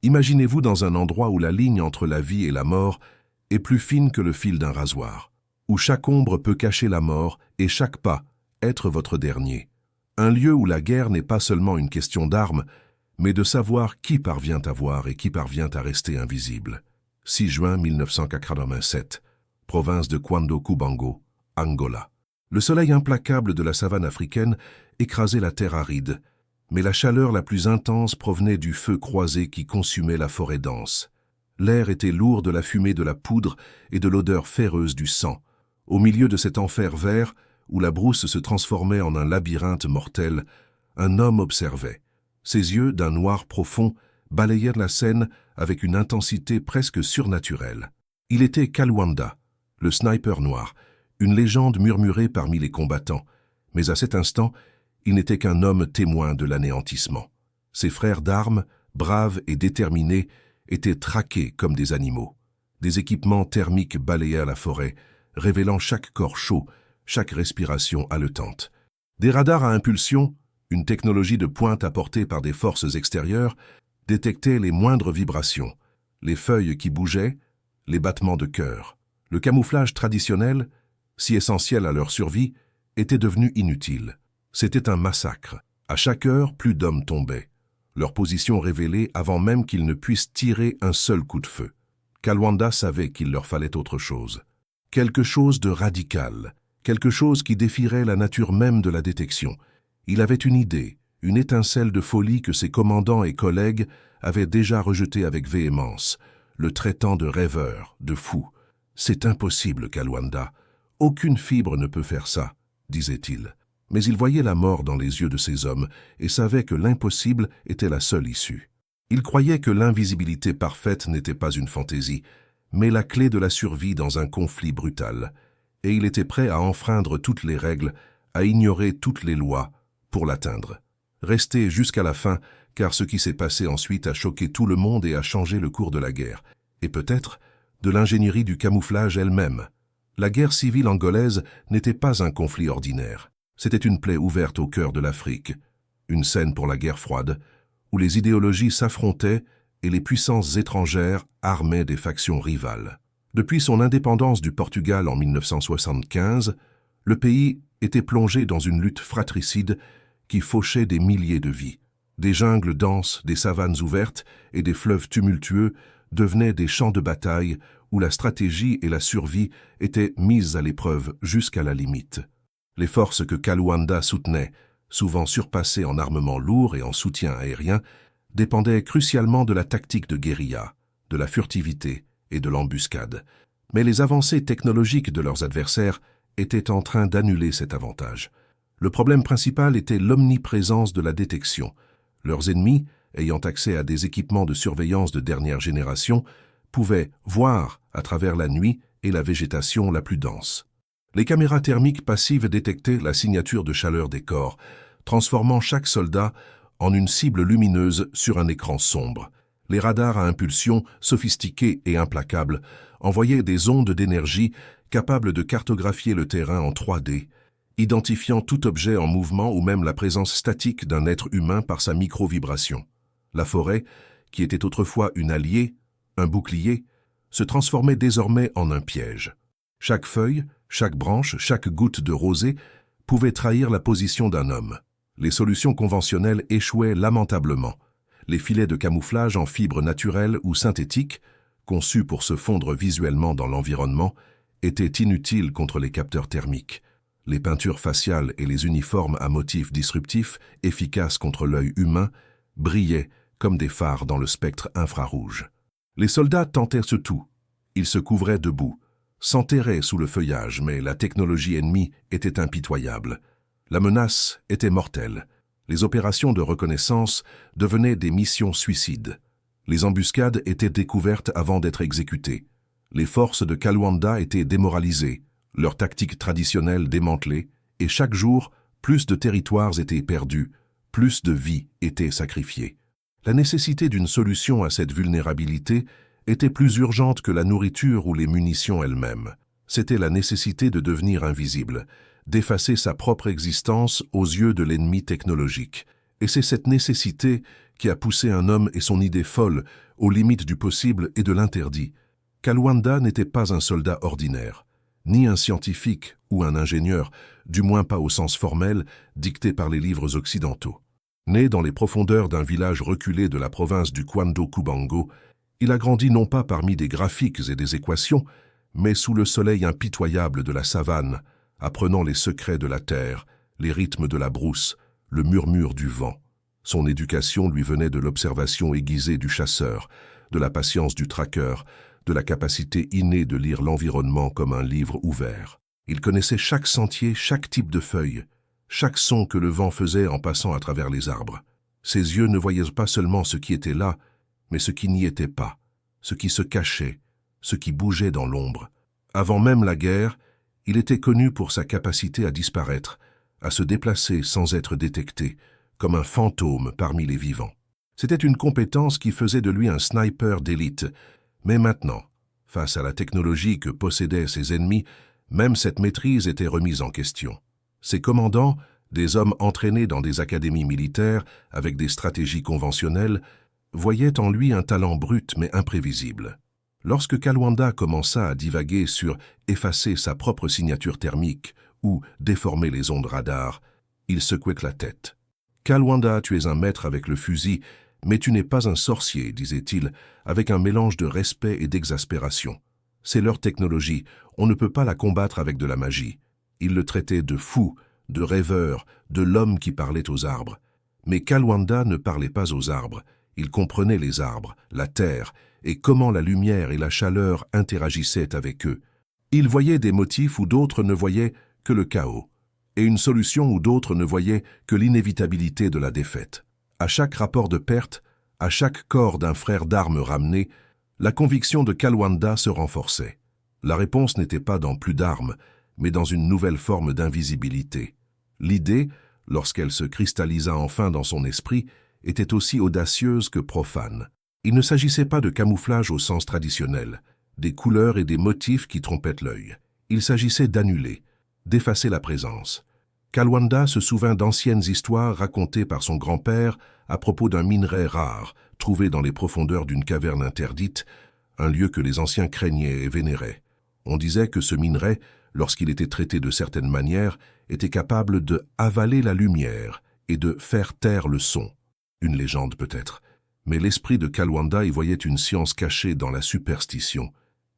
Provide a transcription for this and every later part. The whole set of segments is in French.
Imaginez-vous dans un endroit où la ligne entre la vie et la mort est plus fine que le fil d'un rasoir, où chaque ombre peut cacher la mort et chaque pas être votre dernier. Un lieu où la guerre n'est pas seulement une question d'armes, mais de savoir qui parvient à voir et qui parvient à rester invisible. 6 juin 1987, province de Cuando-Cubango, Angola. Le soleil implacable de la savane africaine écrasait la terre aride, mais la chaleur la plus intense provenait du feu croisé qui consumait la forêt dense. L'air était lourd de la fumée de la poudre et de l'odeur féreuse du sang. Au milieu de cet enfer vert, où la brousse se transformait en un labyrinthe mortel, un homme observait. Ses yeux, d'un noir profond, balayaient la scène avec une intensité presque surnaturelle. Il était Kalwanda, le sniper noir, une légende murmurée parmi les combattants, mais à cet instant, il n'était qu'un homme témoin de l'anéantissement. Ses frères d'armes, braves et déterminés, étaient traqués comme des animaux. Des équipements thermiques balayaient la forêt, révélant chaque corps chaud, chaque respiration haletante. Des radars à impulsion, une technologie de pointe apportée par des forces extérieures, détectaient les moindres vibrations, les feuilles qui bougeaient, les battements de cœur. Le camouflage traditionnel, si essentiel à leur survie, était devenu inutile. C'était un massacre. À chaque heure, plus d'hommes tombaient, leur position révélée avant même qu'ils ne puissent tirer un seul coup de feu. Kalwanda savait qu'il leur fallait autre chose. Quelque chose de radical, quelque chose qui défierait la nature même de la détection. Il avait une idée, une étincelle de folie que ses commandants et collègues avaient déjà rejetée avec véhémence, le traitant de rêveur, de fou. « C'est impossible, Kalwanda. Aucune fibre ne peut faire ça, » disait-il. Mais il voyait la mort dans les yeux de ces hommes et savait que l'impossible était la seule issue. Il croyait que l'invisibilité parfaite n'était pas une fantaisie, mais la clé de la survie dans un conflit brutal, et il était prêt à enfreindre toutes les règles, à ignorer toutes les lois, pour l'atteindre. Rester jusqu'à la fin, car ce qui s'est passé ensuite a choqué tout le monde et a changé le cours de la guerre, et peut-être de l'ingénierie du camouflage elle-même. La guerre civile angolaise n'était pas un conflit ordinaire. C'était une plaie ouverte au cœur de l'Afrique, une scène pour la guerre froide, où les idéologies s'affrontaient et les puissances étrangères armaient des factions rivales. Depuis son indépendance du Portugal en 1975, le pays était plongé dans une lutte fratricide qui fauchait des milliers de vies. Des jungles denses, des savanes ouvertes et des fleuves tumultueux devenaient des champs de bataille où la stratégie et la survie étaient mises à l'épreuve jusqu'à la limite. Les forces que Kalwanda soutenait, souvent surpassées en armement lourd et en soutien aérien, dépendaient crucialement de la tactique de guérilla, de la furtivité et de l'embuscade. Mais les avancées technologiques de leurs adversaires étaient en train d'annuler cet avantage. Le problème principal était l'omniprésence de la détection. Leurs ennemis, ayant accès à des équipements de surveillance de dernière génération, pouvaient voir à travers la nuit et la végétation la plus dense. Les caméras thermiques passives détectaient la signature de chaleur des corps, transformant chaque soldat en une cible lumineuse sur un écran sombre. Les radars à impulsion, sophistiqués et implacables, envoyaient des ondes d'énergie capables de cartographier le terrain en 3D, identifiant tout objet en mouvement ou même la présence statique d'un être humain par sa micro-vibration. La forêt, qui était autrefois une alliée, un bouclier, se transformait désormais en un piège. Chaque feuille, chaque branche, chaque goutte de rosée pouvait trahir la position d'un homme. Les solutions conventionnelles échouaient lamentablement. Les filets de camouflage en fibres naturelles ou synthétiques, conçus pour se fondre visuellement dans l'environnement, étaient inutiles contre les capteurs thermiques. Les peintures faciales et les uniformes à motifs disruptifs, efficaces contre l'œil humain, brillaient comme des phares dans le spectre infrarouge. Les soldats tentaient ce tout. Ils se couvraient debout, s'enterraient sous le feuillage, mais la technologie ennemie était impitoyable. La menace était mortelle. Les opérations de reconnaissance devenaient des missions suicides. Les embuscades étaient découvertes avant d'être exécutées. Les forces de Kalwanda étaient démoralisées, leurs tactiques traditionnelles démantelées, et chaque jour, plus de territoires étaient perdus, plus de vies étaient sacrifiées. La nécessité d'une solution à cette vulnérabilité était plus urgente que la nourriture ou les munitions elles-mêmes. C'était la nécessité de devenir invisible, d'effacer sa propre existence aux yeux de l'ennemi technologique. Et c'est cette nécessité qui a poussé un homme et son idée folle aux limites du possible et de l'interdit. Kalwanda n'était pas un soldat ordinaire, ni un scientifique ou un ingénieur, du moins pas au sens formel, dicté par les livres occidentaux. Né dans les profondeurs d'un village reculé de la province du Kwando Kubango, il a grandi non pas parmi des graphiques et des équations, mais sous le soleil impitoyable de la savane, apprenant les secrets de la terre, les rythmes de la brousse, le murmure du vent. Son éducation lui venait de l'observation aiguisée du chasseur, de la patience du traqueur, de la capacité innée de lire l'environnement comme un livre ouvert. Il connaissait chaque sentier, chaque type de feuille, chaque son que le vent faisait en passant à travers les arbres. Ses yeux ne voyaient pas seulement ce qui était là, mais ce qui n'y était pas, ce qui se cachait, ce qui bougeait dans l'ombre. Avant même la guerre, il était connu pour sa capacité à disparaître, à se déplacer sans être détecté, comme un fantôme parmi les vivants. C'était une compétence qui faisait de lui un sniper d'élite. Mais maintenant, face à la technologie que possédaient ses ennemis, même cette maîtrise était remise en question. Ses commandants, des hommes entraînés dans des académies militaires avec des stratégies conventionnelles, voyaient en lui un talent brut mais imprévisible. Lorsque Kalwanda commença à divaguer sur effacer sa propre signature thermique ou déformer les ondes radar, il secouait la tête. « Kalwanda, tu es un maître avec le fusil, mais tu n'es pas un sorcier, disait-il, avec un mélange de respect et d'exaspération. C'est leur technologie, on ne peut pas la combattre avec de la magie. » Il le traitait de fou, de rêveur, de l'homme qui parlait aux arbres. Mais Kalwanda ne parlait pas aux arbres. Il comprenait les arbres, la terre, et comment la lumière et la chaleur interagissaient avec eux. Il voyait des motifs où d'autres ne voyaient que le chaos, et une solution où d'autres ne voyaient que l'inévitabilité de la défaite. À chaque rapport de perte, à chaque corps d'un frère d'armes ramené, la conviction de Kalwanda se renforçait. La réponse n'était pas dans plus d'armes, mais dans une nouvelle forme d'invisibilité. L'idée, lorsqu'elle se cristallisa enfin dans son esprit, était aussi audacieuse que profane. Il ne s'agissait pas de camouflage au sens traditionnel, des couleurs et des motifs qui trompaient l'œil. Il s'agissait d'annuler, d'effacer la présence. Kalwanda se souvint d'anciennes histoires racontées par son grand-père à propos d'un minerai rare, trouvé dans les profondeurs d'une caverne interdite, un lieu que les anciens craignaient et vénéraient. On disait que ce minerai, lorsqu'il était traité de certaines manières, était capable de avaler la lumière et de faire taire le son. Une légende peut-être. Mais l'esprit de Kalwanda y voyait une science cachée dans la superstition.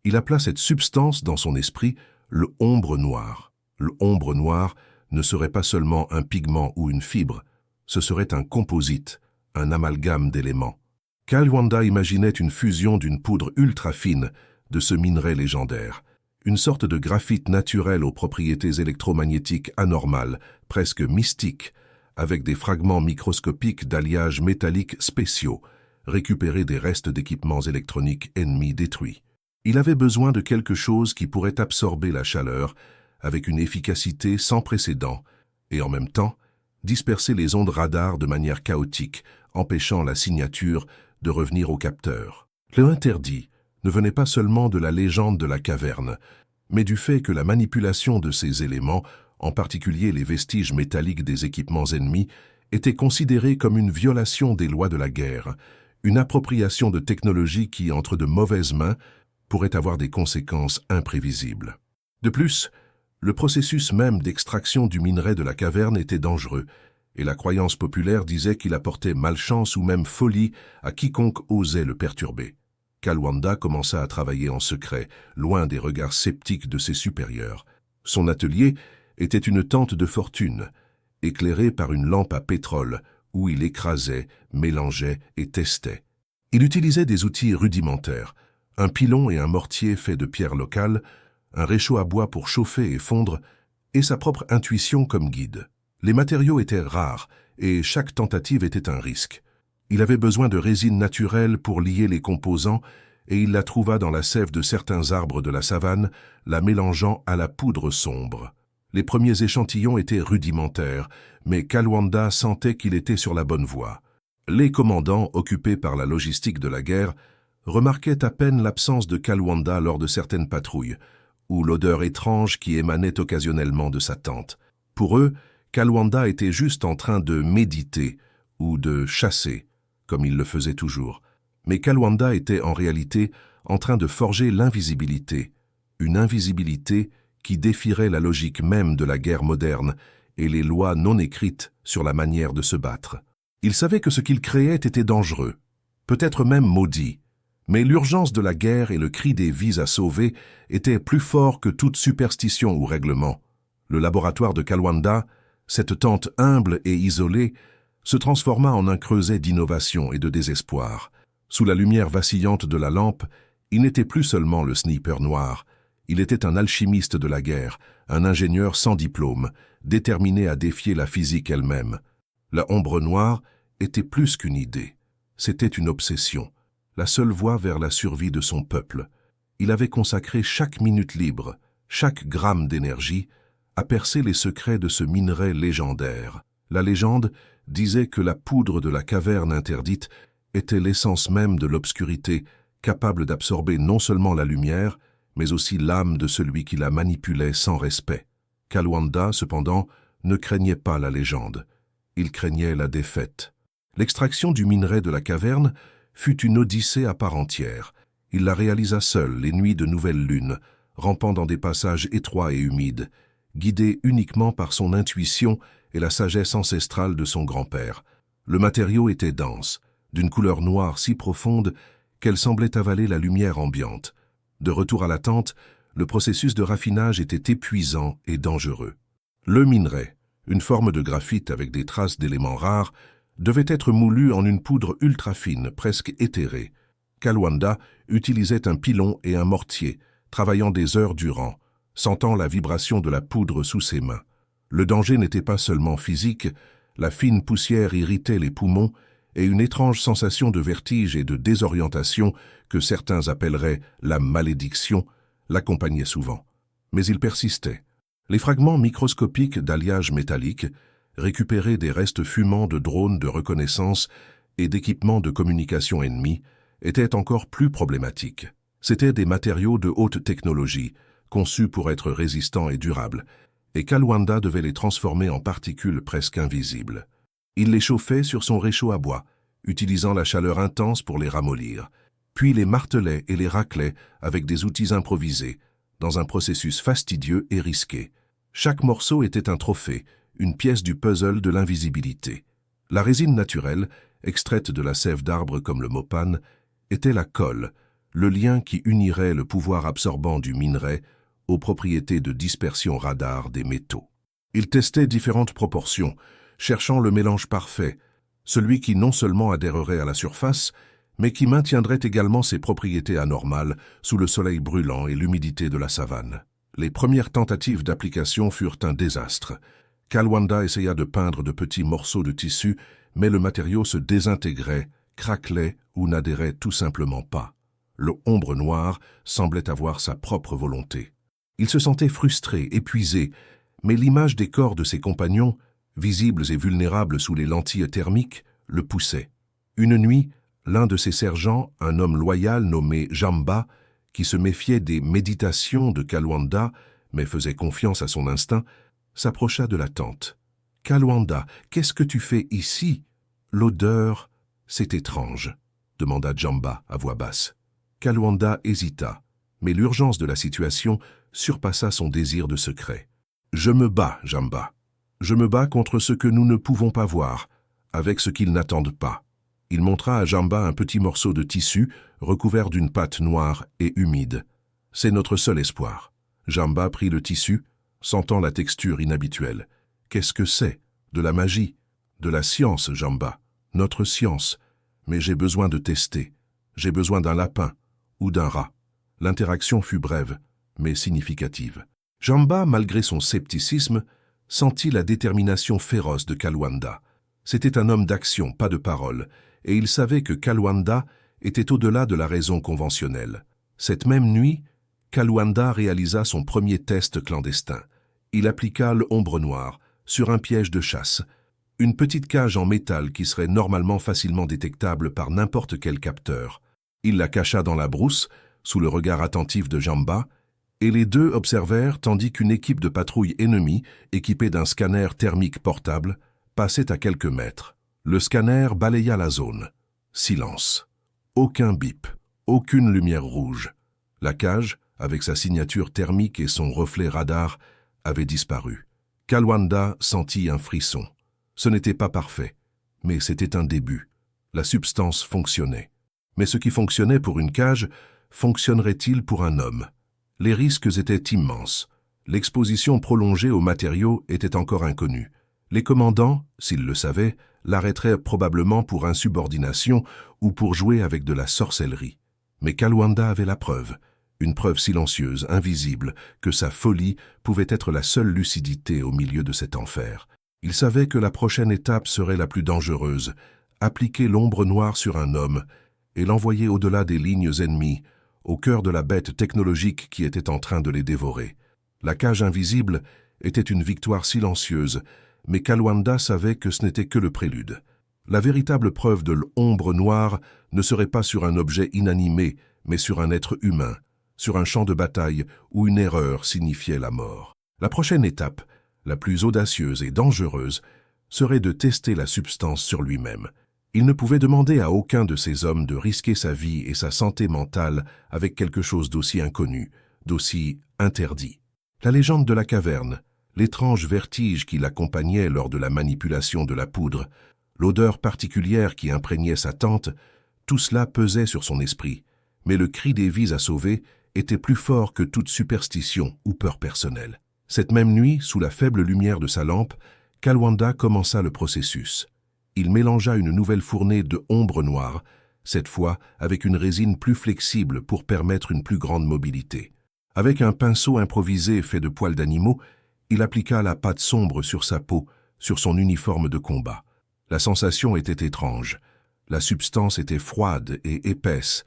Il appela cette substance dans son esprit le ombre noire. Le ombre noir ne serait pas seulement un pigment ou une fibre, ce serait un composite, un amalgame d'éléments. Kalwanda imaginait une fusion d'une poudre ultra fine de ce minerai légendaire, une sorte de graphite naturel aux propriétés électromagnétiques anormales, presque mystiques, avec des fragments microscopiques d'alliages métalliques spéciaux, récupérés des restes d'équipements électroniques ennemis détruits. Il avait besoin de quelque chose qui pourrait absorber la chaleur avec une efficacité sans précédent et en même temps disperser les ondes radar de manière chaotique, empêchant la signature de revenir au capteur. Le interdit ne venait pas seulement de la légende de la caverne, mais du fait que la manipulation de ces éléments, en particulier les vestiges métalliques des équipements ennemis, était considérée comme une violation des lois de la guerre, une appropriation de technologie qui, entre de mauvaises mains, pourrait avoir des conséquences imprévisibles. De plus, le processus même d'extraction du minerai de la caverne était dangereux, et la croyance populaire disait qu'il apportait malchance ou même folie à quiconque osait le perturber. Kalwanda commença à travailler en secret, loin des regards sceptiques de ses supérieurs. Son atelier était une tente de fortune, éclairée par une lampe à pétrole, où il écrasait, mélangeait et testait. Il utilisait des outils rudimentaires, un pilon et un mortier faits de pierres locales, un réchaud à bois pour chauffer et fondre, et sa propre intuition comme guide. Les matériaux étaient rares, et chaque tentative était un risque. Il avait besoin de résine naturelle pour lier les composants, et il la trouva dans la sève de certains arbres de la savane, la mélangeant à la poudre sombre. Les premiers échantillons étaient rudimentaires, mais Kalwanda sentait qu'il était sur la bonne voie. Les commandants, occupés par la logistique de la guerre, remarquaient à peine l'absence de Kalwanda lors de certaines patrouilles, ou l'odeur étrange qui émanait occasionnellement de sa tente. Pour eux, Kalwanda était juste en train de méditer ou de chasser, comme il le faisait toujours. Mais Kalwanda était en réalité en train de forger l'invisibilité, une invisibilité qui défierait la logique même de la guerre moderne et les lois non écrites sur la manière de se battre. Il savait que ce qu'il créait était dangereux, peut-être même maudit, mais l'urgence de la guerre et le cri des vies à sauver étaient plus forts que toute superstition ou règlement. Le laboratoire de Kalwanda, cette tente humble et isolée, se transforma en un creuset d'innovation et de désespoir. Sous la lumière vacillante de la lampe, il n'était plus seulement le sniper noir, il était un alchimiste de la guerre, un ingénieur sans diplôme, déterminé à défier la physique elle-même. La ombre noire était plus qu'une idée, c'était une obsession, la seule voie vers la survie de son peuple. Il avait consacré chaque minute libre, chaque gramme d'énergie, à percer les secrets de ce minerai légendaire. La légende disait que la poudre de la caverne interdite était l'essence même de l'obscurité, capable d'absorber non seulement la lumière, mais aussi l'âme de celui qui la manipulait sans respect. Kalwanda, cependant, ne craignait pas la légende. Il craignait la défaite. L'extraction du minerai de la caverne fut une odyssée à part entière. Il la réalisa seul les nuits de nouvelle lune, rampant dans des passages étroits et humides, guidé uniquement par son intuition et la sagesse ancestrale de son grand-père. Le matériau était dense, d'une couleur noire si profonde qu'elle semblait avaler la lumière ambiante. De retour à la tente, le processus de raffinage était épuisant et dangereux. Le minerai, une forme de graphite avec des traces d'éléments rares, devait être moulu en une poudre ultra fine, presque éthérée. Kalwanda utilisait un pilon et un mortier, travaillant des heures durant, sentant la vibration de la poudre sous ses mains. Le danger n'était pas seulement physique, la fine poussière irritait les poumons et une étrange sensation de vertige et de désorientation que certains appelleraient la malédiction l'accompagnait souvent. Mais il persistait. Les fragments microscopiques d'alliage métallique, récupérés des restes fumants de drones de reconnaissance et d'équipements de communication ennemis, étaient encore plus problématiques. C'étaient des matériaux de haute technologie, conçus pour être résistants et durables, et Kalwanda devait les transformer en particules presque invisibles. Il les chauffait sur son réchaud à bois, utilisant la chaleur intense pour les ramollir, puis les martelait et les raclait avec des outils improvisés, dans un processus fastidieux et risqué. Chaque morceau était un trophée, une pièce du puzzle de l'invisibilité. La résine naturelle, extraite de la sève d'arbres comme le mopane, était la colle, le lien qui unirait le pouvoir absorbant du minerai aux propriétés de dispersion radar des métaux. Il testait différentes proportions, cherchant le mélange parfait, celui qui non seulement adhérerait à la surface, mais qui maintiendrait également ses propriétés anormales sous le soleil brûlant et l'humidité de la savane. Les premières tentatives d'application furent un désastre. Kalwanda essaya de peindre de petits morceaux de tissu, mais le matériau se désintégrait, craquelait ou n'adhérait tout simplement pas. L'ombre noire semblait avoir sa propre volonté. Il se sentait frustré, épuisé, mais l'image des corps de ses compagnons, visibles et vulnérables sous les lentilles thermiques, le poussait. Une nuit, l'un de ses sergents, un homme loyal nommé Jamba, qui se méfiait des méditations de Kalwanda, mais faisait confiance à son instinct, s'approcha de la tente. « Kalwanda, qu'est-ce que tu fais ici ?»« L'odeur, c'est étrange, » demanda Jamba à voix basse. Kalwanda hésita, mais l'urgence de la situation surpassa son désir de secret. « Je me bats, Jamba. Je me bats contre ce que nous ne pouvons pas voir, avec ce qu'ils n'attendent pas. » Il montra à Jamba un petit morceau de tissu recouvert d'une pâte noire et humide. « C'est notre seul espoir. » Jamba prit le tissu, sentant la texture inhabituelle. « Qu'est-ce que c'est? De la magie? De la science, Jamba. Notre science. Mais j'ai besoin de tester. J'ai besoin d'un lapin ou d'un rat. » L'interaction fut brève, mais significative. Jamba, malgré son scepticisme, sentit la détermination féroce de Kalwanda. C'était un homme d'action, pas de parole, et il savait que Kalwanda était au-delà de la raison conventionnelle. Cette même nuit, Kalwanda réalisa son premier test clandestin. Il appliqua l'ombre noire sur un piège de chasse, une petite cage en métal qui serait normalement facilement détectable par n'importe quel capteur. Il la cacha dans la brousse, sous le regard attentif de Jamba, et les deux observèrent tandis qu'une équipe de patrouille ennemie, équipée d'un scanner thermique portable, passait à quelques mètres. Le scanner balaya la zone. Silence. Aucun bip, aucune lumière rouge. La cage, avec sa signature thermique et son reflet radar, avait disparu. Kalwanda sentit un frisson. Ce n'était pas parfait, mais c'était un début. La substance fonctionnait. Mais ce qui fonctionnait pour une cage, fonctionnerait-il pour un homme? Les risques étaient immenses. L'exposition prolongée aux matériaux était encore inconnue. Les commandants, s'ils le savaient, l'arrêteraient probablement pour insubordination ou pour jouer avec de la sorcellerie. Mais Kalwanda avait la preuve, une preuve silencieuse, invisible, que sa folie pouvait être la seule lucidité au milieu de cet enfer. Il savait que la prochaine étape serait la plus dangereuse, appliquer l'ombre noire sur un homme et l'envoyer au-delà des lignes ennemies, au cœur de la bête technologique qui était en train de les dévorer. La cage invisible était une victoire silencieuse, mais Kalwanda savait que ce n'était que le prélude. La véritable preuve de l'ombre noire ne serait pas sur un objet inanimé, mais sur un être humain, sur un champ de bataille où une erreur signifiait la mort. La prochaine étape, la plus audacieuse et dangereuse, serait de tester la substance sur lui-même. Il ne pouvait demander à aucun de ces hommes de risquer sa vie et sa santé mentale avec quelque chose d'aussi inconnu, d'aussi interdit. La légende de la caverne, l'étrange vertige qui l'accompagnait lors de la manipulation de la poudre, l'odeur particulière qui imprégnait sa tente, tout cela pesait sur son esprit, mais le cri des vies à sauver était plus fort que toute superstition ou peur personnelle. Cette même nuit, sous la faible lumière de sa lampe, Kalwanda commença le processus. Il mélangea une nouvelle fournée de ombre noire, cette fois avec une résine plus flexible pour permettre une plus grande mobilité. Avec un pinceau improvisé fait de poils d'animaux, il appliqua la pâte sombre sur sa peau, sur son uniforme de combat. La sensation était étrange. La substance était froide et épaisse,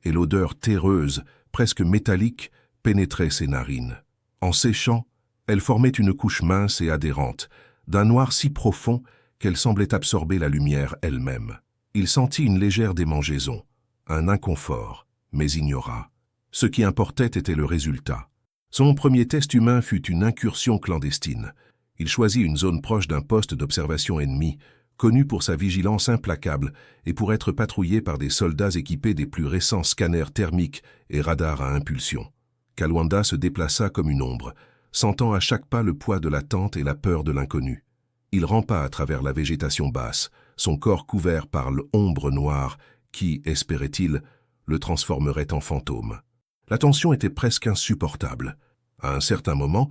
et l'odeur terreuse, presque métallique, pénétrait ses narines. En séchant, elle formait une couche mince et adhérente, d'un noir si profond qu'elle semblait absorber la lumière elle-même. Il sentit une légère démangeaison, un inconfort, mais ignora. Ce qui importait était le résultat. Son premier test humain fut une incursion clandestine. Il choisit une zone proche d'un poste d'observation ennemi, connu pour sa vigilance implacable et pour être patrouillé par des soldats équipés des plus récents scanners thermiques et radars à impulsion. Kalwanda se déplaça comme une ombre, sentant à chaque pas le poids de l'attente et la peur de l'inconnu. Il rampa à travers la végétation basse, son corps couvert par l'ombre noire qui, espérait-il, le transformerait en fantôme. La tension était presque insupportable. À un certain moment,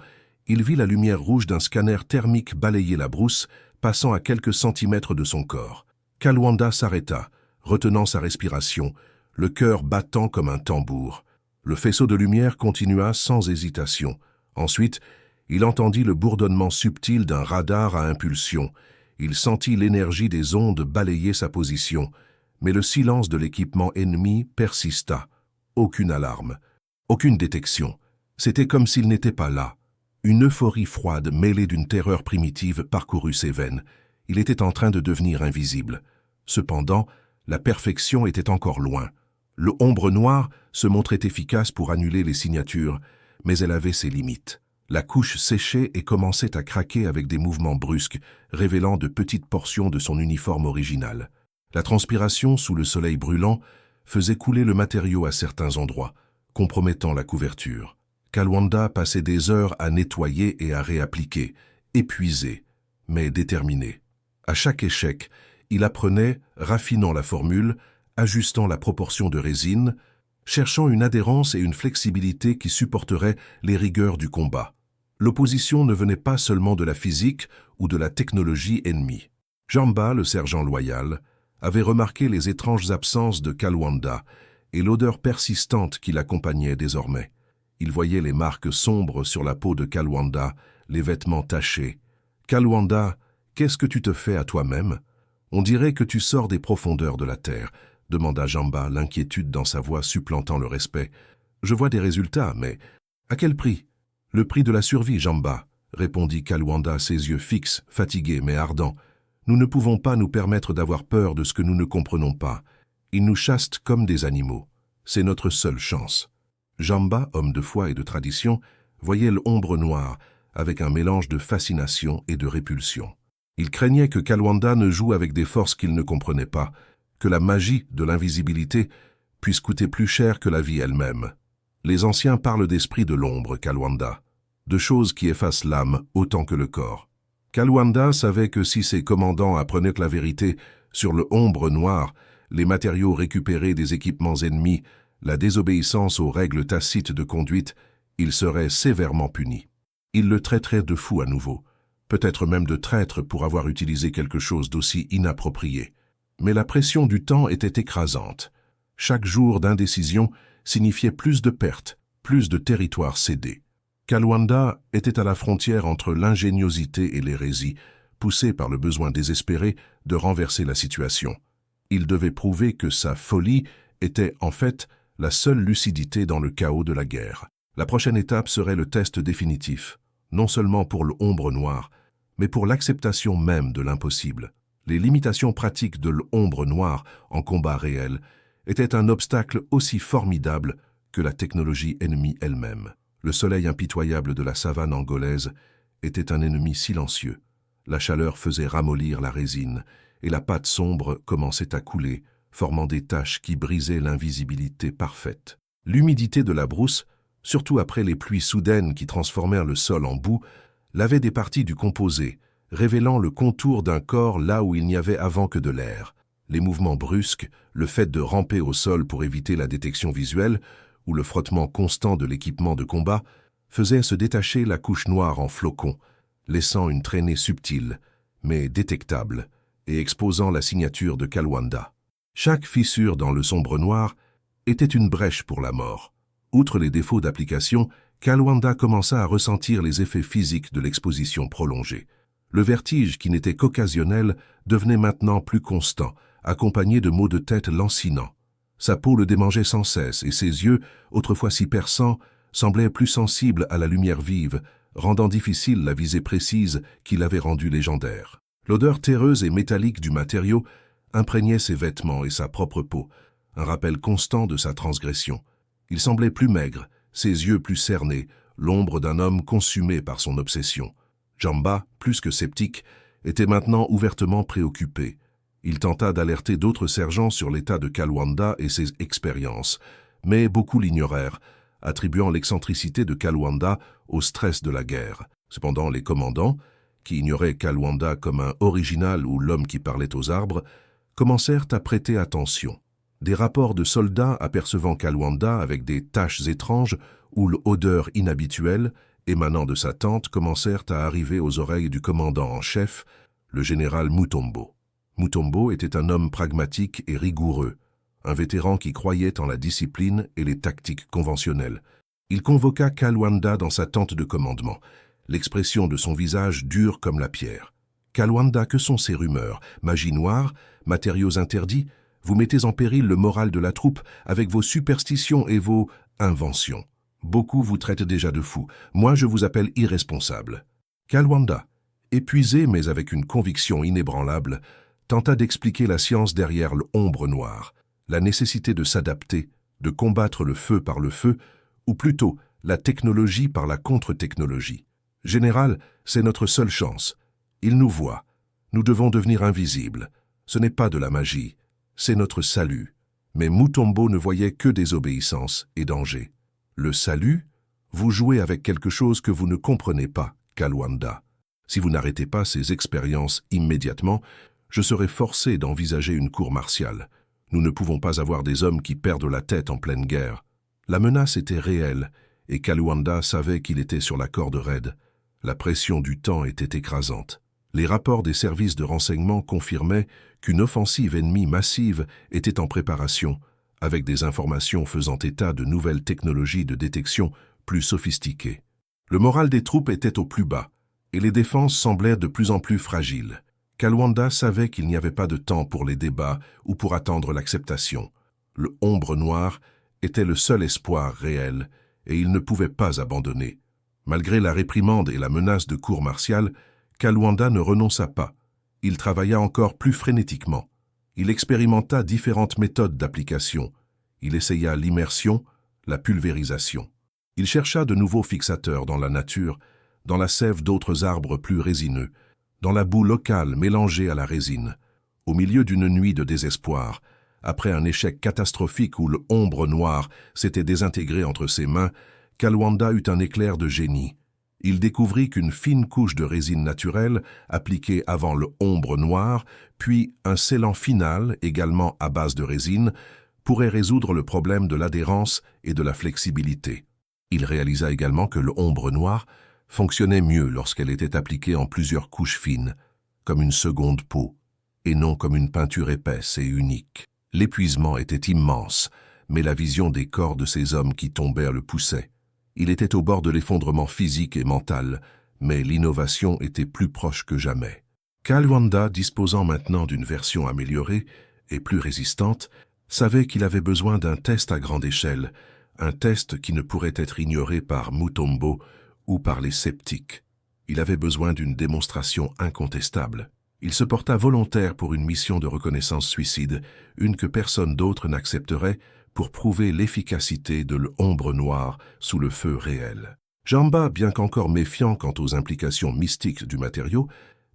il vit la lumière rouge d'un scanner thermique balayer la brousse, passant à quelques centimètres de son corps. Kalwanda s'arrêta, retenant sa respiration, le cœur battant comme un tambour. Le faisceau de lumière continua sans hésitation. Ensuite, il entendit le bourdonnement subtil d'un radar à impulsion. Il sentit l'énergie des ondes balayer sa position, mais le silence de l'équipement ennemi persista. Aucune alarme, aucune détection. C'était comme s'il n'était pas là. Une euphorie froide mêlée d'une terreur primitive parcourut ses veines. Il était en train de devenir invisible. Cependant, la perfection était encore loin. L'ombre noire se montrait efficace pour annuler les signatures, mais elle avait ses limites. La couche séchait et commençait à craquer avec des mouvements brusques, révélant de petites portions de son uniforme original. La transpiration sous le soleil brûlant faisait couler le matériau à certains endroits, compromettant la couverture. Kalwanda passait des heures à nettoyer et à réappliquer, épuisé, mais déterminé. À chaque échec, il apprenait, raffinant la formule, ajustant la proportion de résine, cherchant une adhérence et une flexibilité qui supporteraient les rigueurs du combat. L'opposition ne venait pas seulement de la physique ou de la technologie ennemie. Jamba, le sergent loyal, avait remarqué les étranges absences de Kalwanda et l'odeur persistante qui l'accompagnait désormais. Il voyait les marques sombres sur la peau de Kalwanda, les vêtements tachés. « Kalwanda, qu'est-ce que tu te fais à toi-même? On dirait que tu sors des profondeurs de la terre », demanda Jamba, l'inquiétude dans sa voix supplantant le respect. « Je vois des résultats, mais à quel prix ?»« Le prix de la survie, Jamba, » répondit Kalwanda, ses yeux fixes, fatigués mais ardents. « Nous ne pouvons pas nous permettre d'avoir peur de ce que nous ne comprenons pas. Ils nous chassent comme des animaux. C'est notre seule chance. » Jamba, homme de foi et de tradition, voyait l'ombre noire avec un mélange de fascination et de répulsion. Il craignait que Kalwanda ne joue avec des forces qu'il ne comprenait pas, que la magie de l'invisibilité puisse coûter plus cher que la vie elle-même. Les anciens parlent d'esprit de l'ombre, Kalwanda, de choses qui effacent l'âme autant que le corps. Kalwanda savait que si ses commandants apprenaient la vérité sur le ombre noir, les matériaux récupérés des équipements ennemis, la désobéissance aux règles tacites de conduite, il serait sévèrement puni. Il le traiterait de fou à nouveau, peut-être même de traître pour avoir utilisé quelque chose d'aussi inapproprié. Mais la pression du temps était écrasante. Chaque jour d'indécision signifiait plus de pertes, plus de territoires cédés. Kalwanda était à la frontière entre l'ingéniosité et l'hérésie, poussé par le besoin désespéré de renverser la situation. Il devait prouver que sa folie était en fait la seule lucidité dans le chaos de la guerre. La prochaine étape serait le test définitif, non seulement pour l'ombre noire, mais pour l'acceptation même de l'impossible. Les limitations pratiques de l'ombre noire en combat réel étaient un obstacle aussi formidable que la technologie ennemie elle-même. Le soleil impitoyable de la savane angolaise était un ennemi silencieux. La chaleur faisait ramollir la résine, et la pâte sombre commençait à couler, formant des taches qui brisaient l'invisibilité parfaite. L'humidité de la brousse, surtout après les pluies soudaines qui transformèrent le sol en boue, lavait des parties du composé, révélant le contour d'un corps là où il n'y avait avant que de l'air. Les mouvements brusques, le fait de ramper au sol pour éviter la détection visuelle, ou le frottement constant de l'équipement de combat, faisaient se détacher la couche noire en flocons, laissant une traînée subtile, mais détectable, et exposant la signature de Kalwanda. Chaque fissure dans le sombre noir était une brèche pour la mort. Outre les défauts d'application, Kalwanda commença à ressentir les effets physiques de l'exposition prolongée. Le vertige, qui n'était qu'occasionnel, devenait maintenant plus constant, accompagné de maux de tête lancinants. Sa peau le démangeait sans cesse, et ses yeux, autrefois si perçants, semblaient plus sensibles à la lumière vive, rendant difficile la visée précise qui l'avait rendu légendaire. L'odeur terreuse et métallique du matériau imprégnait ses vêtements et sa propre peau, un rappel constant de sa transgression. Il semblait plus maigre, ses yeux plus cernés, l'ombre d'un homme consumé par son obsession. Jamba, plus que sceptique, était maintenant ouvertement préoccupé. Il tenta d'alerter d'autres sergents sur l'état de Kalwanda et ses expériences, mais beaucoup l'ignorèrent, attribuant l'excentricité de Kalwanda au stress de la guerre. Cependant, les commandants, qui ignoraient Kalwanda comme un original ou l'homme qui parlait aux arbres, commencèrent à prêter attention. Des rapports de soldats apercevant Kalwanda avec des taches étranges ou l'odeur inhabituelle émanant de sa tente commencèrent à arriver aux oreilles du commandant en chef, le général Mutombo. Mutombo était un homme pragmatique et rigoureux, un vétéran qui croyait en la discipline et les tactiques conventionnelles. Il convoqua Kalwanda dans sa tente de commandement, l'expression de son visage dure comme la pierre. « Kalwanda, que sont ces rumeurs? Magie noire? Matériaux interdits? Vous mettez en péril le moral de la troupe avec vos superstitions et vos inventions. Beaucoup vous traitent déjà de fou. Moi, je vous appelle irresponsable. » Kalwanda, épuisé mais avec une conviction inébranlable, tenta d'expliquer la science derrière l'ombre noire, la nécessité de s'adapter, de combattre le feu par le feu, ou plutôt la technologie par la contre-technologie. « Général, c'est notre seule chance. Il nous voit. Nous devons devenir invisibles. Ce n'est pas de la magie. C'est notre salut. » Mais Mutombo ne voyait que désobéissance et danger. « Le salut? Vous jouez avec quelque chose que vous ne comprenez pas, Kalwanda. Si vous n'arrêtez pas ces expériences immédiatement, je serai forcé d'envisager une cour martiale. Nous ne pouvons pas avoir des hommes qui perdent la tête en pleine guerre. » La menace était réelle, et Kalwanda savait qu'il était sur la corde raide. La pression du temps était écrasante. Les rapports des services de renseignement confirmaient qu'une offensive ennemie massive était en préparation, avec des informations faisant état de nouvelles technologies de détection plus sophistiquées. Le moral des troupes était au plus bas, et les défenses semblaient de plus en plus fragiles. Kalwanda savait qu'il n'y avait pas de temps pour les débats ou pour attendre l'acceptation. Le ombre noir était le seul espoir réel, et il ne pouvait pas abandonner. Malgré la réprimande et la menace de cour martiale, Kalwanda ne renonça pas. Il travailla encore plus frénétiquement. Il expérimenta différentes méthodes d'application. Il essaya l'immersion, la pulvérisation. Il chercha de nouveaux fixateurs dans la nature, dans la sève d'autres arbres plus résineux, dans la boue locale mélangée à la résine. Au milieu d'une nuit de désespoir, Après un échec catastrophique où l'ombre noire s'était désintégrée entre ses mains, Kalwanda eut un éclair de génie. Il découvrit qu'une fine couche de résine naturelle, appliquée avant l'ombre noire, puis un scellant final, également à base de résine, pourrait résoudre le problème de l'adhérence et de la flexibilité. Il réalisa également que l'ombre noire fonctionnait mieux lorsqu'elle était appliquée en plusieurs couches fines, comme une seconde peau, et non comme une peinture épaisse et unique. L'épuisement était immense, mais la vision des corps de ces hommes qui tombèrent le poussait. Il était au bord de l'effondrement physique et mental, mais l'innovation était plus proche que jamais. Kalwanda, disposant maintenant d'une version améliorée et plus résistante, savait qu'il avait besoin d'un test à grande échelle, un test qui ne pourrait être ignoré par Mutombo ou par les sceptiques. Il avait besoin d'une démonstration incontestable. Il se porta volontaire pour une mission de reconnaissance suicide, une que personne d'autre n'accepterait, pour prouver l'efficacité de l'ombre noire sous le feu réel. Jamba, bien qu'encore méfiant quant aux implications mystiques du matériau,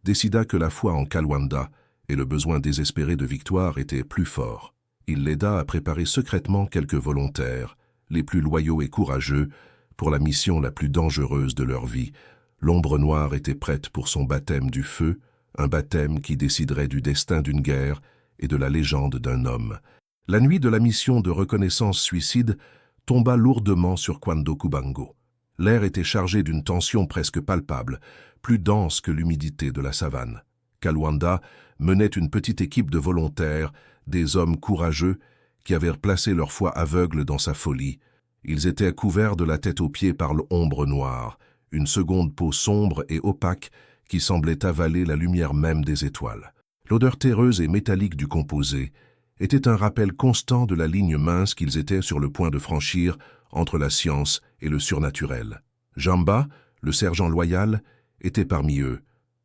décida que la foi en Kalwanda et le besoin désespéré de victoire étaient plus forts. Il l'aida à préparer secrètement quelques volontaires, les plus loyaux et courageux, pour la mission la plus dangereuse de leur vie. L'ombre noire était prête pour son baptême du feu, un baptême qui déciderait du destin d'une guerre et de la légende d'un homme. La nuit de la mission de reconnaissance suicide tomba lourdement sur Kwando Kubango. L'air était chargé d'une tension presque palpable, plus dense que l'humidité de la savane. Kalwanda menait une petite équipe de volontaires, des hommes courageux qui avaient placé leur foi aveugle dans sa folie. Ils étaient couverts de la tête aux pieds par l'ombre noire, une seconde peau sombre et opaque qui semblait avaler la lumière même des étoiles. L'odeur terreuse et métallique du composé était un rappel constant de la ligne mince qu'ils étaient sur le point de franchir entre la science et le surnaturel. Jamba, le sergent loyal, était parmi eux,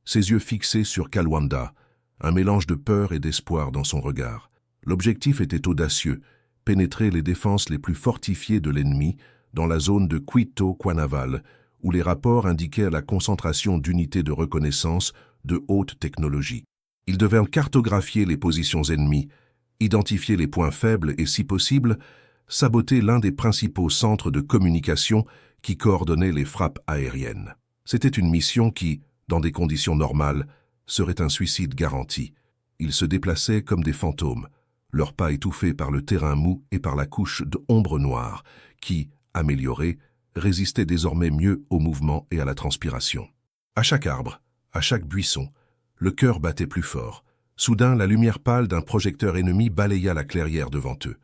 ses yeux fixés sur Kalwanda, un mélange de peur et d'espoir dans son regard. L'objectif était audacieux, pénétrer les défenses les plus fortifiées de l'ennemi dans la zone de Quito-Cuanaval, où les rapports indiquaient la concentration d'unités de reconnaissance de haute technologie. Ils devaient cartographier les positions ennemies, identifier les points faibles et, si possible, saboter l'un des principaux centres de communication qui coordonnaient les frappes aériennes. C'était une mission qui, dans des conditions normales, serait un suicide garanti. Ils se déplaçaient comme des fantômes, leurs pas étouffés par le terrain mou et par la couche d'ombre noire qui, améliorée, résistait désormais mieux au mouvement et à la transpiration. À chaque arbre, à chaque buisson, le cœur battait plus fort. Soudain, la lumière pâle d'un projecteur ennemi balaya la clairière devant eux.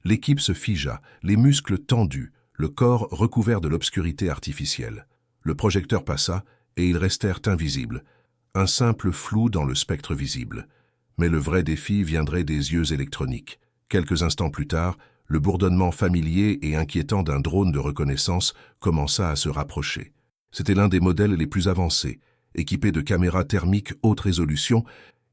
L'équipe se figea, les muscles tendus, le corps recouvert de l'obscurité artificielle. Le projecteur passa et ils restèrent invisibles, un simple flou dans le spectre visible. Mais le vrai défi viendrait des yeux électroniques. Quelques instants plus tard, le bourdonnement familier et inquiétant d'un drone de reconnaissance commença à se rapprocher. C'était l'un des modèles les plus avancés, équipé de caméras thermiques haute résolution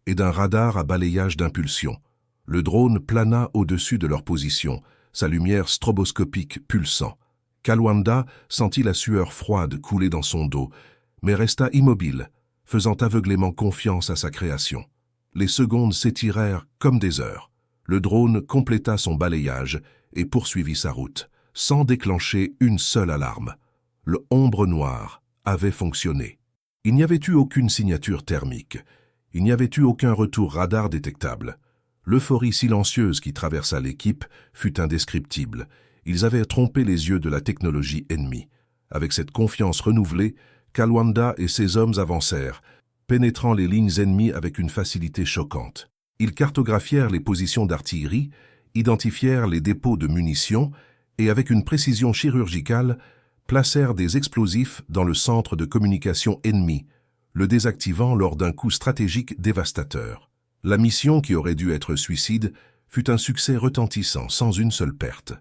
et d'un radar à balayage d'impulsion. Le drone plana au-dessus de leur position, sa lumière stroboscopique pulsant. Kalwanda sentit la sueur froide couler dans son dos, mais resta immobile, faisant aveuglément confiance à sa création. Les secondes s'étirèrent comme des heures. Le drone compléta son balayage et poursuivit sa route, sans déclencher une seule alarme. Le ombre noire avait fonctionné. Il n'y avait eu aucune signature thermique. Il n'y avait eu aucun retour radar détectable. L'euphorie silencieuse qui traversa l'équipe fut indescriptible. Ils avaient trompé les yeux de la technologie ennemie. Avec cette confiance renouvelée, Kalwanda et ses hommes avancèrent, pénétrant les lignes ennemies avec une facilité choquante. Ils cartographièrent les positions d'artillerie, identifièrent les dépôts de munitions et, avec une précision chirurgicale, placèrent des explosifs dans le centre de communication ennemi, le désactivant lors d'un coup stratégique dévastateur. La mission, qui aurait dû être suicide, fut un succès retentissant, sans une seule perte.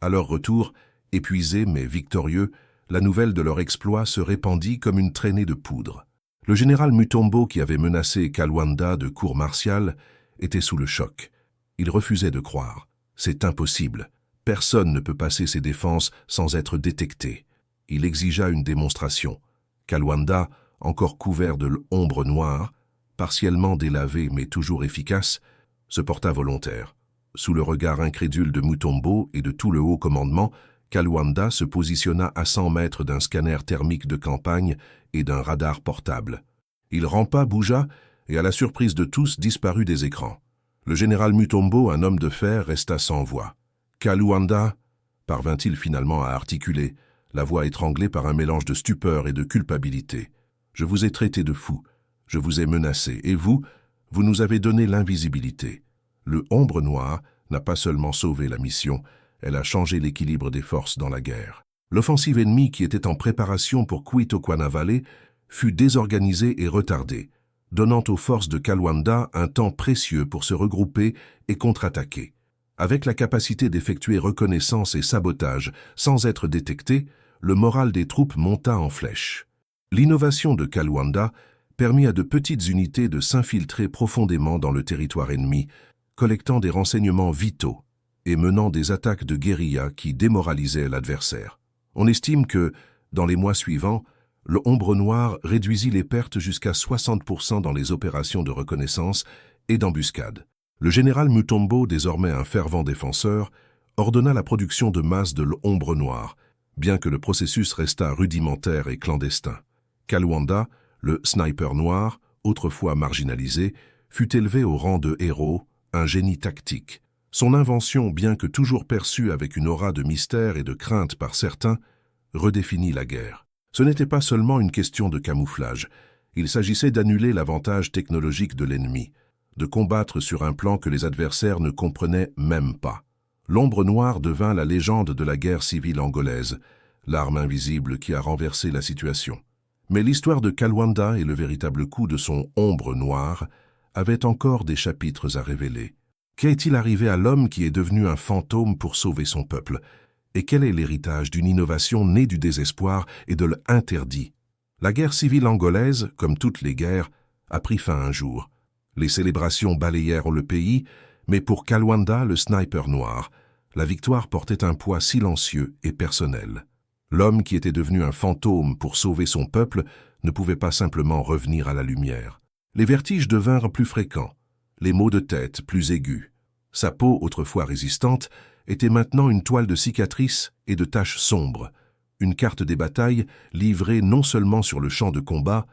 À leur retour, épuisés mais victorieux, la nouvelle de leur exploit se répandit comme une traînée de poudre. Le général Mutombo, qui avait menacé Kalwanda de cour martiale, était sous le choc. Il refusait de croire. C'est impossible. Personne ne peut passer ses défenses sans être détecté. Il exigea une démonstration. Kalwanda, encore couvert de l'ombre noire, partiellement délavé mais toujours efficace, se porta volontaire. Sous le regard incrédule de Mutombo et de tout le haut commandement, Kalwanda se positionna à 100 mètres d'un scanner thermique de campagne et d'un radar portable. Il rampa, bougea et, à la surprise de tous, disparut des écrans. Le général Mutombo, un homme de fer, resta sans voix. « Kalwanda » parvint-il finalement à articuler, la voix étranglée par un mélange de stupeur et de culpabilité. « Je vous ai traité de fou, je vous ai menacé, et vous nous avez donné l'invisibilité. Le Ombre Noire n'a pas seulement sauvé la mission, elle a changé l'équilibre des forces dans la guerre. L'offensive ennemie qui était en préparation pour Cuitokwana Valley fut désorganisée et retardée, donnant aux forces de Kalwanda un temps précieux pour se regrouper et contre-attaquer. Avec la capacité d'effectuer reconnaissance et sabotage sans être détecté, le moral des troupes monta en flèche. L'innovation de Kalwanda permit à de petites unités de s'infiltrer profondément dans le territoire ennemi, collectant des renseignements vitaux et menant des attaques de guérilla qui démoralisaient l'adversaire. On estime que, dans les mois suivants, le Ombre Noire réduisit les pertes jusqu'à 60% dans les opérations de reconnaissance et d'embuscade. Le général Mutombo, désormais un fervent défenseur, ordonna la production de masse de l'Ombre Noire, bien que le processus restât rudimentaire et clandestin. Kalwanda, le sniper noir, autrefois marginalisé, fut élevé au rang de héros, un génie tactique. Son invention, bien que toujours perçue avec une aura de mystère et de crainte par certains, redéfinit la guerre. Ce n'était pas seulement une question de camouflage, il s'agissait d'annuler l'avantage technologique de l'ennemi, de combattre sur un plan que les adversaires ne comprenaient même pas. L'Ombre Noire devint la légende de la guerre civile angolaise, l'arme invisible qui a renversé la situation. Mais l'histoire de Kalwanda et le véritable coup de son Ombre Noire avaient encore des chapitres à révéler. Qu'est-il arrivé à l'homme qui est devenu un fantôme pour sauver son peuple? Et quel est l'héritage d'une innovation née du désespoir et de l'interdit? La guerre civile angolaise, comme toutes les guerres, a pris fin un jour. Les célébrations balayèrent le pays, mais pour Kalwanda, le sniper noir, la victoire portait un poids silencieux et personnel. L'homme qui était devenu un fantôme pour sauver son peuple ne pouvait pas simplement revenir à la lumière. Les vertiges devinrent plus fréquents, les maux de tête plus aigus. Sa peau, autrefois résistante, était maintenant une toile de cicatrices et de taches sombres, une carte des batailles livrée non seulement sur le champ de combat,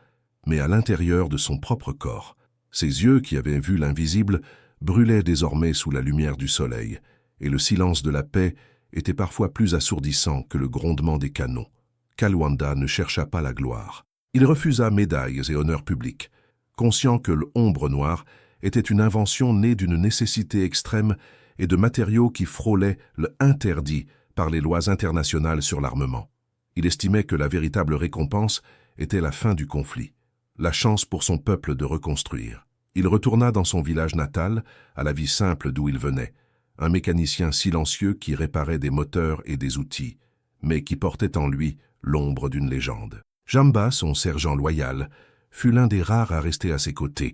mais à l'intérieur de son propre corps. Ses yeux, qui avaient vu l'invisible, brûlaient désormais sous la lumière du soleil, et le silence de la paix était parfois plus assourdissant que le grondement des canons. Kalwanda ne chercha pas la gloire. Il refusa médailles et honneurs publics, conscient que l'Ombre Noire était une invention née d'une nécessité extrême et de matériaux qui frôlaient le interdit par les lois internationales sur l'armement. Il estimait que la véritable récompense était la fin du conflit, la chance pour son peuple de reconstruire. Il retourna dans son village natal, à la vie simple d'où il venait, un mécanicien silencieux qui réparait des moteurs et des outils, mais qui portait en lui l'ombre d'une légende. Jamba, son sergent loyal, fut l'un des rares à rester à ses côtés,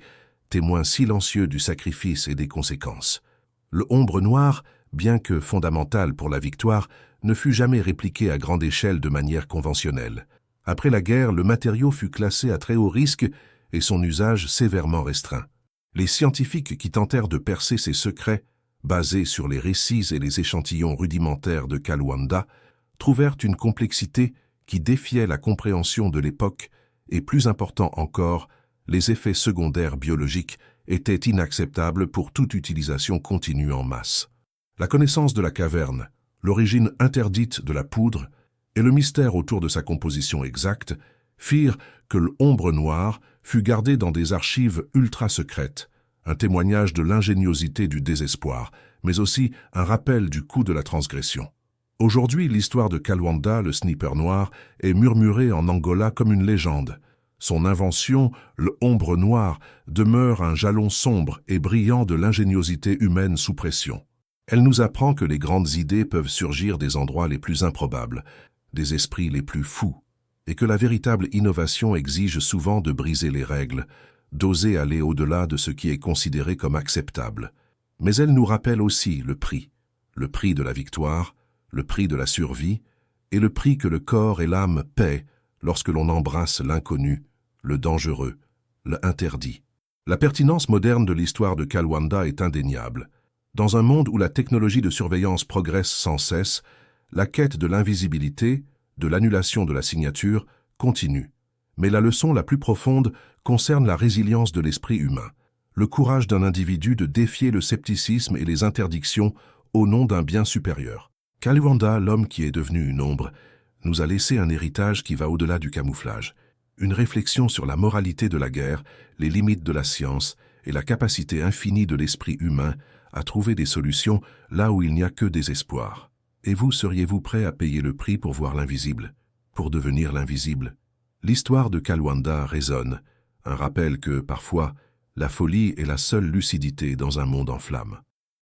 témoin silencieux du sacrifice et des conséquences. Le Ombre Noire, bien que fondamental pour la victoire, ne fut jamais répliqué à grande échelle de manière conventionnelle. Après la guerre, le matériau fut classé à très haut risque et son usage sévèrement restreint. Les scientifiques qui tentèrent de percer ses secrets, basés sur les récits et les échantillons rudimentaires de Kalwanda, trouvèrent une complexité qui défiait la compréhension de l'époque et, plus important encore, les effets secondaires biologiques étaient inacceptables pour toute utilisation continue en masse. La connaissance de la caverne, l'origine interdite de la poudre et le mystère autour de sa composition exacte firent que l'Ombre Noire fut gardé dans des archives ultra-secrètes, un témoignage de l'ingéniosité du désespoir, mais aussi un rappel du coût de la transgression. Aujourd'hui, l'histoire de Kalwanda, le sniper noir, est murmurée en Angola comme une légende. Son invention, le Ombre Noire, demeure un jalon sombre et brillant de l'ingéniosité humaine sous pression. Elle nous apprend que les grandes idées peuvent surgir des endroits les plus improbables, des esprits les plus fous, et que la véritable innovation exige souvent de briser les règles, d'oser aller au-delà de ce qui est considéré comme acceptable. Mais elle nous rappelle aussi le prix de la victoire, le prix de la survie, et le prix que le corps et l'âme paient lorsque l'on embrasse l'inconnu, le dangereux, le interdit. La pertinence moderne de l'histoire de Kalwanda est indéniable. Dans un monde où la technologie de surveillance progresse sans cesse, la quête de l'invisibilité, de l'annulation de la signature, continue. Mais la leçon la plus profonde concerne la résilience de l'esprit humain, le courage d'un individu de défier le scepticisme et les interdictions au nom d'un bien supérieur. Kaliwanda, l'homme qui est devenu une ombre, nous a laissé un héritage qui va au-delà du camouflage, une réflexion sur la moralité de la guerre, les limites de la science et la capacité infinie de l'esprit humain à trouver des solutions là où il n'y a que des espoirs. Et vous, seriez-vous prêt à payer le prix pour voir l'invisible, pour devenir l'invisible? L'histoire de Kaliwanda résonne, un rappel que, parfois, la folie est la seule lucidité dans un monde en flammes.